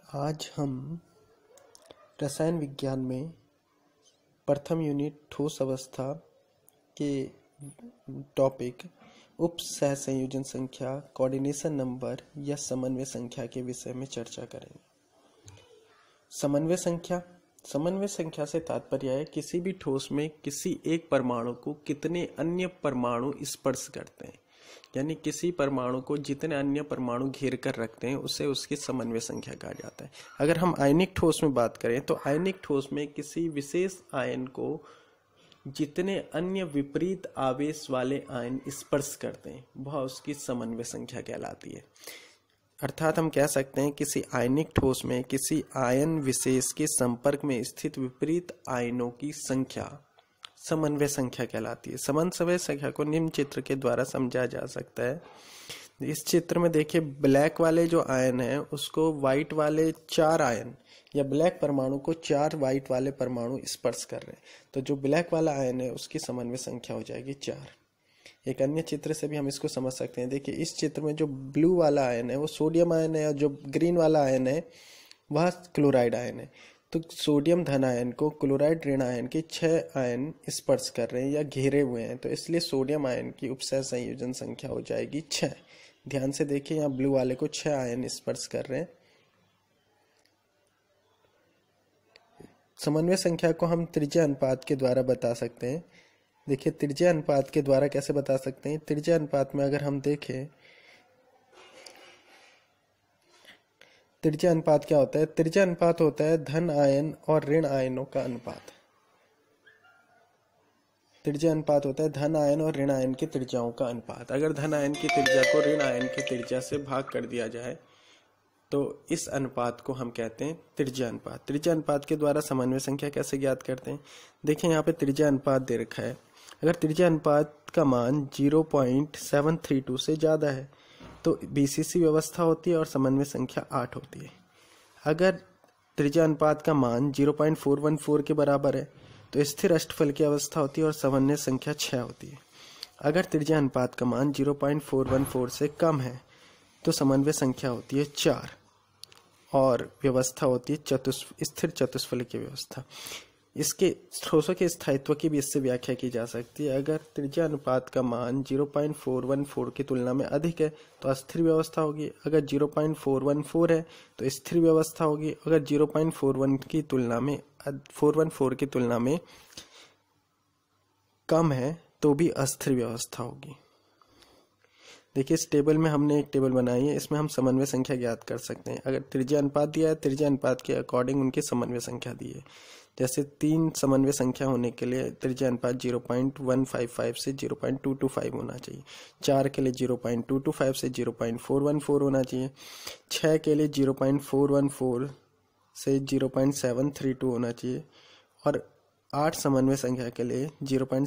आज हम रसायन विज्ञान में प्रथम यूनिट ठोस अवस्था के टॉपिक उप सहसंयोजन संख्या, कोऑर्डिनेशन नंबर या समन्वय संख्या के विषय में चर्चा करेंगे। समन्वय संख्या से तात्पर्य है किसी भी ठोस में किसी एक परमाणु को कितने अन्य परमाणु स्पर्श करते हैं, यानी किसी परमाणु को जितने अन्य परमाणु घेर कर रखते हैं उसे उसकी समन्वय संख्या कहा जाता है। अगर हम आयनिक ठोस में बात करें तो आयनिक ठोस में किसी विशेष आयन को जितने अन्य विपरीत आवेश वाले आयन स्पर्श करते हैं वह उसकी समन्वय संख्या कहलाती है। अर्थात हम कह सकते हैं किसी आयनिक ठोस में किसी आयन विशेष के संपर्क में स्थित विपरीत आयनों की संख्या समन्वय संख्या कहलाती है। समन्वय संख्या को निम्न चित्र के द्वारा समझा जा सकता है। इस चित्र में देखिए, ब्लैक वाले जो आयन है उसको व्हाइट वाले 4 आयन या ब्लैक परमाणु को 4 व्हाइट वाले परमाणु स्पर्श कर रहे हैं, तो जो ब्लैक वाला आयन है उसकी समन्वय संख्या हो जाएगी 4। एक अन्य चित्र से भी हम इसको समझ सकते हैं। देखिए, इस चित्र में जो ब्लू वाला आयन है वो सोडियम आयन है और जो ग्रीन वाला आयन है वह क्लोराइड आयन है। तो सोडियम धन आयन को क्लोराइड ऋण आयन के 6 आयन स्पर्श कर रहे हैं या घेरे हुए हैं, तो इसलिए सोडियम आयन की उपसह संयोजन संख्या हो जाएगी 6। ध्यान से देखिए, यहाँ ब्लू वाले को 6 आयन स्पर्श कर रहे हैं। समन्वय संख्या को हम त्रिज्या अनुपात के द्वारा बता सकते हैं। देखिए, त्रिज्या अनुपात के द्वारा कैसे बता सकते हैं। त्रिज्या अनुपात में अगर हम देखें, त्रिज्या अनुपात क्या होता है। त्रिज्या अनुपात होता है धन आयन और ऋण आयनों का अनुपात। त्रिज्या अनुपात होता है धन आयन और ऋण आयन की त्रिज्याओं का अनुपात। अगर धन आयन की त्रिज्या को ऋण आयन की त्रिज्या से भाग कर दिया जाए तो इस अनुपात को हम कहते हैं त्रिज्या अनुपात। त्रिज्या अनुपात के द्वारा समन्वय संख्या कैसे ज्ञात करते हैं। देखिए, यहाँ पे त्रिज्या अनुपात दे रखा है। अगर त्रिज्या अनुपात का मान 0.732 से ज़्यादा है तो बीसीसी व्यवस्था होती है और समन्वय संख्या 8 होती है। अगर त्रिज्या अनुपात का मान 0.414 के बराबर है तो स्थिर अष्टफल की अवस्था होती है और समन्वय संख्या 6 होती है। अगर त्रिज्या अनुपात का मान 0.414 से कम है तो समन्वय संख्या होती है 4 और व्यवस्था होती है स्थिर चतुष्फलक की व्यवस्था। इसके ठोसों के स्थायित्व की भी इससे व्याख्या की जा सकती है। अगर त्रिज्या अनुपात का मान 0.414 की तुलना में अधिक है तो अस्थिर व्यवस्था होगी। अगर 0.414 है तो स्थिर व्यवस्था होगी। अगर 0.414 की तुलना में कम है तो भी अस्थिर व्यवस्था होगी। देखिए, इस टेबल में हमने एक टेबल बनाई है, इसमें हम समन्वय संख्या ज्ञात कर सकते हैं। अगर त्रिज्या अनुपात दिया है, त्रिज्या अनुपात के अकॉर्डिंग उनकी समन्वय संख्या दी है। जैसे 3 समन्वय संख्या होने के लिए त्रिज्या अनुपात 0.155 से 0.225 होना चाहिए। 4 के लिए 0.225 से 0.414 होना चाहिए। 6 के लिए 0.414 से 0.732 होना चाहिए और 8 समन्वय संख्या के लिए 0.